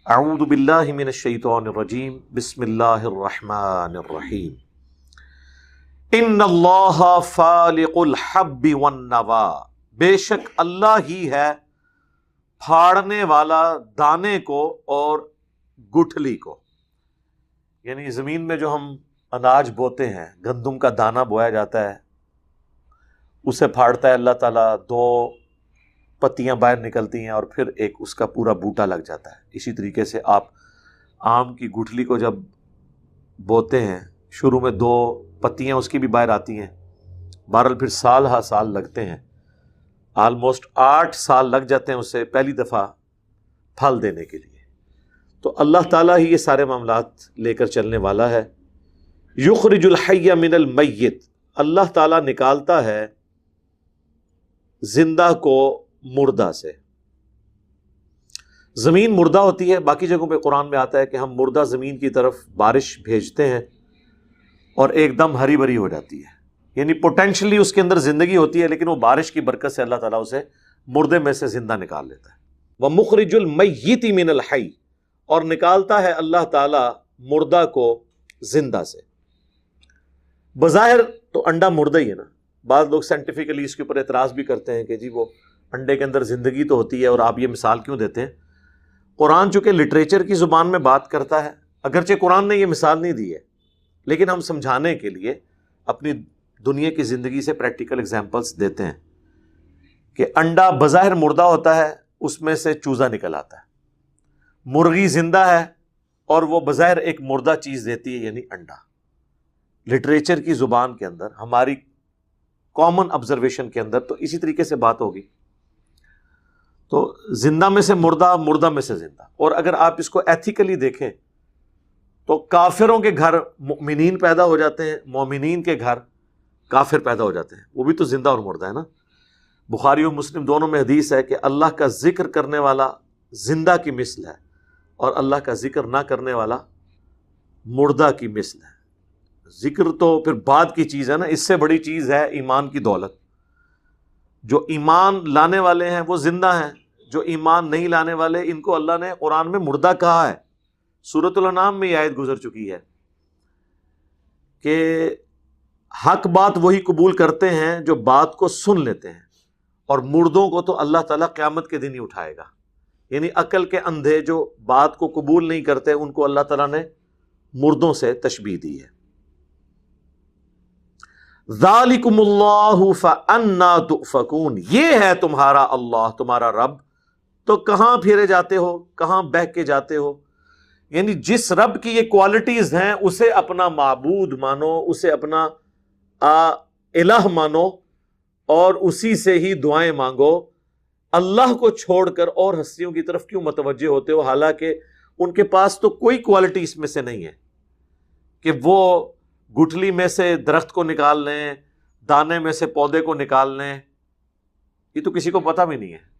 اعوذ باللہ من الشیطان الرجیم بسم اللہ الرحمن الرحیم ان اللہ فالق الحب والنوا، بے شک اللہ ہی ہے پھاڑنے والا دانے کو اور گٹھلی کو. یعنی زمین میں جو ہم اناج بوتے ہیں، گندم کا دانہ بویا جاتا ہے، اسے پھاڑتا ہے اللہ تعالیٰ، دو پتیاں باہر نکلتی ہیں اور پھر ایک اس کا پورا بوٹا لگ جاتا ہے. اسی طریقے سے آپ آم کی گٹھلی کو جب بوتے ہیں، شروع میں دو پتیاں اس کی بھی باہر آتی ہیں، بہرحال پھر سال ہا سال لگتے ہیں، آلموسٹ 8 سال لگ جاتے ہیں اسے پہلی دفعہ پھل دینے کے لیے. تو اللہ تعالیٰ ہی یہ سارے معاملات لے کر چلنے والا ہے. یخرج الحی من المیت، اللہ تعالیٰ نکالتا ہے زندہ کو مردہ سے. زمین مردہ ہوتی ہے، باقی جگہوں پہ قرآن میں آتا ہے کہ ہم مردہ زمین کی طرف بارش بھیجتے ہیں اور ایک دم ہری بھری ہو جاتی ہے. یعنی پوٹینشلی اس کے اندر زندگی ہوتی ہے، لیکن وہ بارش کی برکت سے اللہ تعالیٰ اسے مردے میں سے زندہ نکال لیتا ہے. وَمُخْرِجُ الْمَيِّتِ مِنَ الْحَيِّ، اور نکالتا ہے اللہ تعالیٰ مردہ کو زندہ سے. بظاہر تو انڈا مردہ ہی ہے نا. بعض لوگ سائنٹیفکلی اس کے اوپر اعتراض بھی کرتے ہیں کہ جی وہ انڈے کے اندر زندگی تو ہوتی ہے اور آپ یہ مثال کیوں دیتے ہیں. قرآن چونکہ لٹریچر کی زبان میں بات کرتا ہے، اگرچہ قرآن نے یہ مثال نہیں دی ہے، لیکن ہم سمجھانے کے لیے اپنی دنیا کی زندگی سے پریکٹیکل ایگزامپلس دیتے ہیں کہ انڈا بظاہر مردہ ہوتا ہے، اس میں سے چوزا نکل آتا ہے. مرغی زندہ ہے اور وہ بظاہر ایک مردہ چیز دیتی ہے، یعنی انڈا. لٹریچر کی زبان کے اندر، ہماری کامن آبزرویشن کے اندر تو اسی طریقے سے بات ہوگی. تو زندہ میں سے مردہ، مردہ میں سے زندہ. اور اگر آپ اس کو ایتھیکلی دیکھیں تو کافروں کے گھر مؤمنین پیدا ہو جاتے ہیں، مومنین کے گھر کافر پیدا ہو جاتے ہیں. وہ بھی تو زندہ اور مردہ ہے نا. بخاری و مسلم دونوں میں حدیث ہے کہ اللہ کا ذکر کرنے والا زندہ کی مثل ہے اور اللہ کا ذکر نہ کرنے والا مردہ کی مثل ہے. ذکر تو پھر بعد کی چیز ہے نا، اس سے بڑی چیز ہے ایمان کی دولت. جو ایمان لانے والے ہیں وہ زندہ ہیں، جو ایمان نہیں لانے والے ان کو اللہ نے قرآن میں مردہ کہا ہے. سورۃ الانعام میں یہ آیت گزر چکی ہے کہ حق بات وہی قبول کرتے ہیں جو بات کو سن لیتے ہیں، اور مردوں کو تو اللہ تعالیٰ قیامت کے دن ہی اٹھائے گا. یعنی عقل کے اندھے جو بات کو قبول نہیں کرتے ان کو اللہ تعالیٰ نے مردوں سے تشبیہ دی ہے. ذالکم اللہ فانا تؤفکون، یہ ہے تمہارا اللہ، تمہارا رب، تو کہاں پھیرے جاتے ہو، کہاں بہہ کے جاتے ہو. یعنی جس رب کی یہ کوالٹیز ہیں اسے اپنا معبود مانو، اسے اپنا الہ مانو اور اسی سے ہی دعائیں مانگو. اللہ کو چھوڑ کر اور ہستیوں کی طرف کیوں متوجہ ہوتے ہو، حالانکہ ان کے پاس تو کوئی کوالٹی اس میں سے نہیں ہے کہ وہ گٹھلی میں سے درخت کو نکال لیں، دانے میں سے پودے کو نکال لیں. یہ تو کسی کو پتہ بھی نہیں ہے.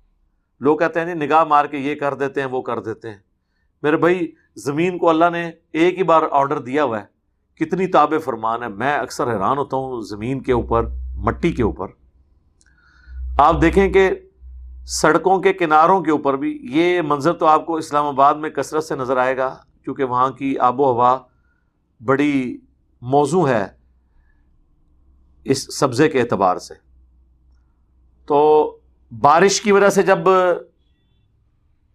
لوگ کہتے ہیں نہیں، نگاہ مار کے یہ کر دیتے ہیں وہ کر دیتے ہیں. میرے بھائی، زمین کو اللہ نے ایک ہی بار آرڈر دیا ہوا ہے، کتنی تابع فرمان ہے. میں اکثر حیران ہوتا ہوں زمین کے اوپر، مٹی کے اوپر. آپ دیکھیں کہ سڑکوں کے کناروں کے اوپر بھی یہ منظر تو آپ کو اسلام آباد میں کثرت سے نظر آئے گا، کیونکہ وہاں کی آب و ہوا بڑی موزوں ہے اس سبزے کے اعتبار سے. تو بارش کی وجہ سے جب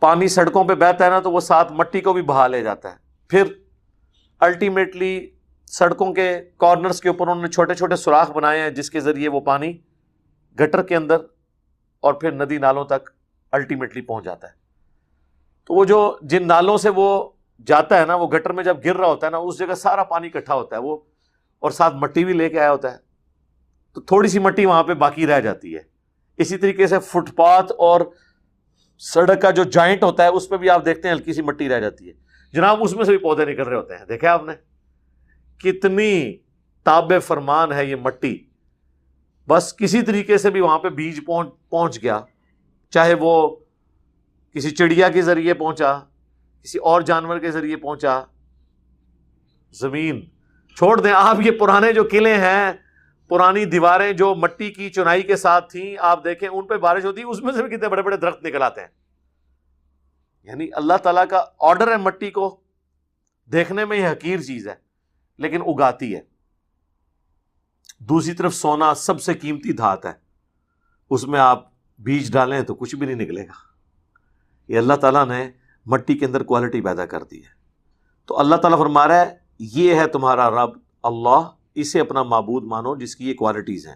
پانی سڑکوں پہ بہتا ہے نا تو وہ ساتھ مٹی کو بھی بہا لے جاتا ہے. پھر الٹیمیٹلی سڑکوں کے کارنرز کے اوپر انہوں نے چھوٹے چھوٹے سوراخ بنائے ہیں جس کے ذریعے وہ پانی گٹر کے اندر اور پھر ندی نالوں تک الٹیمیٹلی پہنچ جاتا ہے. تو وہ جو جن نالوں سے وہ جاتا ہے نا، وہ گٹر میں جب گر رہا ہوتا ہے نا، اس جگہ سارا پانی اکٹھا ہوتا ہے وہ، اور ساتھ مٹی بھی لے کے آیا ہوتا ہے، تو تھوڑی سی مٹی وہاں پہ باقی رہ جاتی ہے. اسی طریقے سے فٹ پاتھ اور سڑک کا جو جوائنٹ ہوتا ہے اس پہ بھی آپ دیکھتے ہیں ہلکی سی مٹی رہ جاتی ہے. جناب اس میں سے بھی پودے نکل رہے ہوتے ہیں. دیکھا آپ نے کتنی تابع فرمان ہے یہ مٹی. بس کسی طریقے سے بھی وہاں پہ بیج پہنچ گیا، چاہے وہ کسی چڑیا کے ذریعے پہنچا، کسی اور جانور کے ذریعے پہنچا. زمین چھوڑ دیں آپ، یہ پرانے جو قلعے ہیں، پرانی دیواریں جو مٹی کی چنائی کے ساتھ تھیں، آپ دیکھیں ان پہ بارش ہوتی ہے اس میں سے بھی کتنے بڑے بڑے درخت نکل آتے ہیں. یعنی اللہ تعالیٰ کا آرڈر ہے مٹی کو، دیکھنے میں یہ حقیر چیز ہے لیکن اگاتی ہے. دوسری طرف سونا سب سے قیمتی دھات ہے، اس میں آپ بیج ڈالیں تو کچھ بھی نہیں نکلے گا. یہ اللہ تعالیٰ نے مٹی کے اندر کوالٹی پیدا کر دی ہے. تو اللہ تعالیٰ فرما رہا ہے یہ ہے تمہارا رب اللہ، اسے اپنا معبود مانو جس کی یہ کوالٹیز ہیں.